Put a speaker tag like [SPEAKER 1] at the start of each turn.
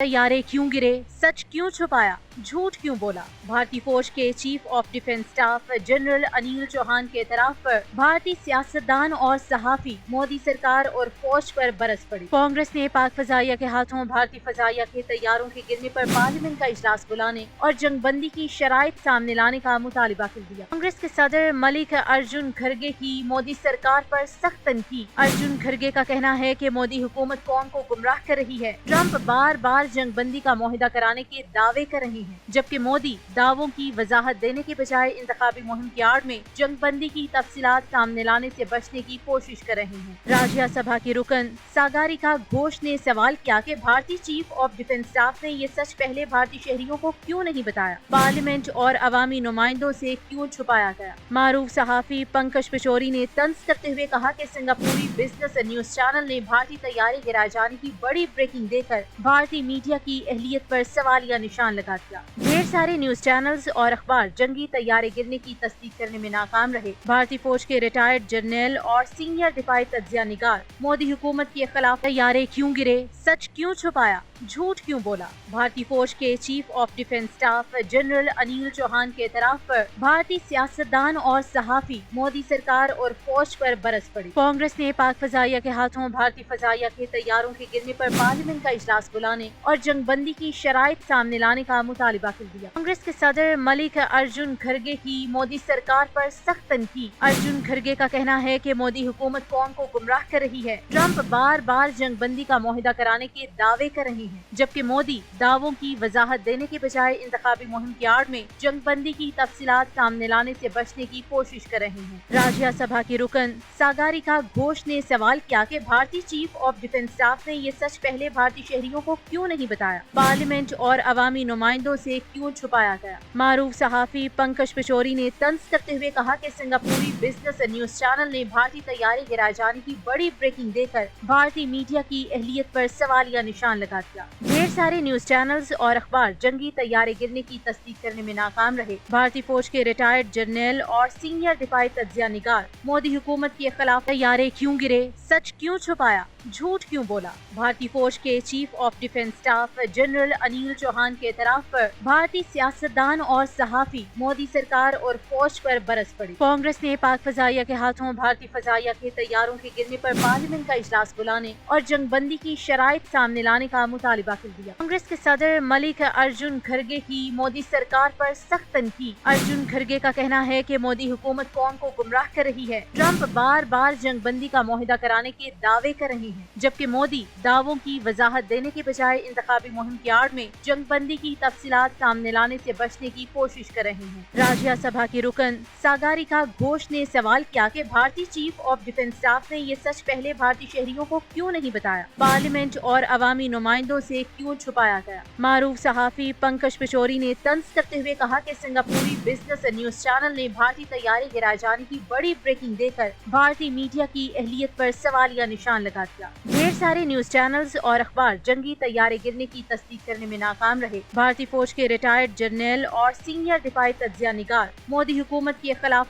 [SPEAKER 1] तैयारे क्यों गिरे, सच क्यों छुपाया, झूठ क्यों बोला। भारतीय फौज के chief of defence staff general Anil Chauhan के एतराफ पर भारतीय सियासतदान और सहाफी मोदी सरकार और फौज पर बरस पड़ी। कांग्रेस ने पाक फजाइया के हाथों भारतीय फजाइया के तैयारों के गिरने पर पार्लियामेंट का इजलास बुलाने और जंगबंदी की शराइत सामने लाने का मुतालिबा कर दिया। कांग्रेस के सदर मलिक अर्जुन खरगे की मोदी सरकार पर सख्त तनकीद। अर्जुन खरगे का कहना है कि मोदी हुकूमत कौम को गुमराह कर रही है। ट्रंप बार बार जंगबंदी का मुआहिदा कराने के दावे कर रहे हैं, जबकि मोदी दावों की वजाहत देने के बजाय इंतखाबी मुहिम की आड़ में जंगबंदी की तफसीलात सामने लाने से बचने की कोशिश कर रहे हैं। राज्यसभा के रुकन सागरिका घोष ने सवाल किया कि भारतीय चीफ ऑफ डिफेंस स्टाफ ने ये सच पहले भारतीय शहरियों को क्यों नहीं बताया, पार्लियामेंट और अवामी नुमाइंदों से क्यों छुपाया गया। मारूफ सहाफी पंकज पिशोरी ने तंज करते हुए कहा कि सिंगापुरी बिजनेस न्यूज चैनल ने भारतीय तैयारी गिराए जाने की बड़ी ब्रेकिंग देकर भारतीय मीडिया की अहलियत पर सवालिया निशान लगा दिया। ढेर सारे न्यूज चैनल्स और अखबार जंगी तैयारे गिरने की तस्दीक करने में नाकाम रहे। भारतीय फौज के रिटायर्ड जर्नल और सीनियर दिफाई तज्जिया निगार मोदी हुकूमत के खिलाफ तैयारे क्यों गिरे, सच क्यों छुपाया, झूठ क्यों बोला। भारतीय फौज के chief of defence staff general Anil Chauhan के एतराफ पर भारतीय सियासतदान और सहाफी मोदी सरकार और फौज पर बरस पड़ी। कांग्रेस ने पाक फजाइया के हाथों भारतीय फजाइया के तैयारों के गिरने पर पार्लियामेंट का इजलास बुलाने और जंगबंदी की शराइत सामने लाने का मुतालिबा कर दिया। कांग्रेस के सदर मलिक अर्जुन खरगे की मोदी सरकार पर सख्त तनकीद। अर्जुन खरगे का कहना है कि मोदी हुकूमत कौम को गुमराह कर रही है। ट्रंप बार बार जंगबंदी का मुआहिदा कराने के दावे कर रहे हैं, जबकि मोदी दावों की वजाहत देने के बजाय इंतखाबी मुहिम की आड़ में जंगबंदी की तफसीलात सामने लाने से बचने की कोशिश कर रहे हैं। राज्यसभा के रुकन सागरिका घोष ने सवाल किया कि भारतीय चीफ ऑफ डिफेंस स्टाफ ने ये सच पहले भारतीय शहरियों को क्यों नहीं बताया, पार्लियामेंट और अवामी नुमाइंदों से क्यों छुपाया गया। मारूफ सहाफी पंकज पिशोरी ने तंज करते हुए कहा कि सिंगापुरी बिजनेस न्यूज चैनल ने भारतीय तैयारी गिराए जाने की बड़ी ब्रेकिंग देकर भारतीय मीडिया की अहलियत पर सवालिया निशान लगा दिया। ढेर सारे न्यूज चैनल्स और अखबार जंगी तैयारे गिरने की तस्दीक करने में नाकाम रहे। भारतीय फौज के रिटायर्ड जर्नल और सीनियर दिफाई तज्जिया निगार मोदी हुकूमत के खिलाफ तैयारे क्यों गिरे, सच क्यों छुपाया, झूठ क्यों बोला। भारतीय फौज के chief of defence staff general Anil Chauhan के एतराफ पर भारतीय सियासतदान और सहाफी मोदी सरकार और फौज पर बरस पड़ी। कांग्रेस ने पाक फजाइया के हाथों भारतीय फजाइया के तैयारों के गिरने पर पार्लियामेंट का इजलास बुलाने और जंगबंदी की शराइत सामने लाने का मुतालिबा कर दिया। कांग्रेस के सदर मलिक अर्जुन खरगे की मोदी सरकार पर सख्त तनकीद। अर्जुन खरगे का कहना है कि मोदी हुकूमत कौम को गुमराह कर रही है। ट्रंप बार बार जंगबंदी का मुआहिदा कराने के दावे कर रहे हैं, जबकि मोदी दावों की वजाहत देने के बजाय इंतखाबी मुहिम की आड़ में जंगबंदी की तफसीलात सामने लाने से बचने की कोशिश कर रहे हैं। राज्यसभा के रुकन सागरिका घोष ने सवाल किया कि भारतीय चीफ ऑफ डिफेंस स्टाफ ने ये सच पहले भारतीय शहरियों को क्यों नहीं बताया, पार्लियामेंट और अवामी नुमाइंदों से क्यों छुपाया गया। मारूफ सहाफी पंकज पिशोरी ने तंज करते हुए कहा कि सिंगापुरी बिजनेस न्यूज चैनल ने भारतीय तैयारी गिराए जाने की बड़ी ब्रेकिंग देकर भारतीय मीडिया की अहलियत पर सवालिया निशान लगा दिया। ढेर सारे न्यूज चैनल्स और अखबार जंगी तैयारे गिरने की तस्दीक करने में नाकाम रहे। भारतीय फौज के रिटायर्ड जर्नल और सीनियर दिफाई तज्जिया निगार मोदी हुकूमत के खिलाफ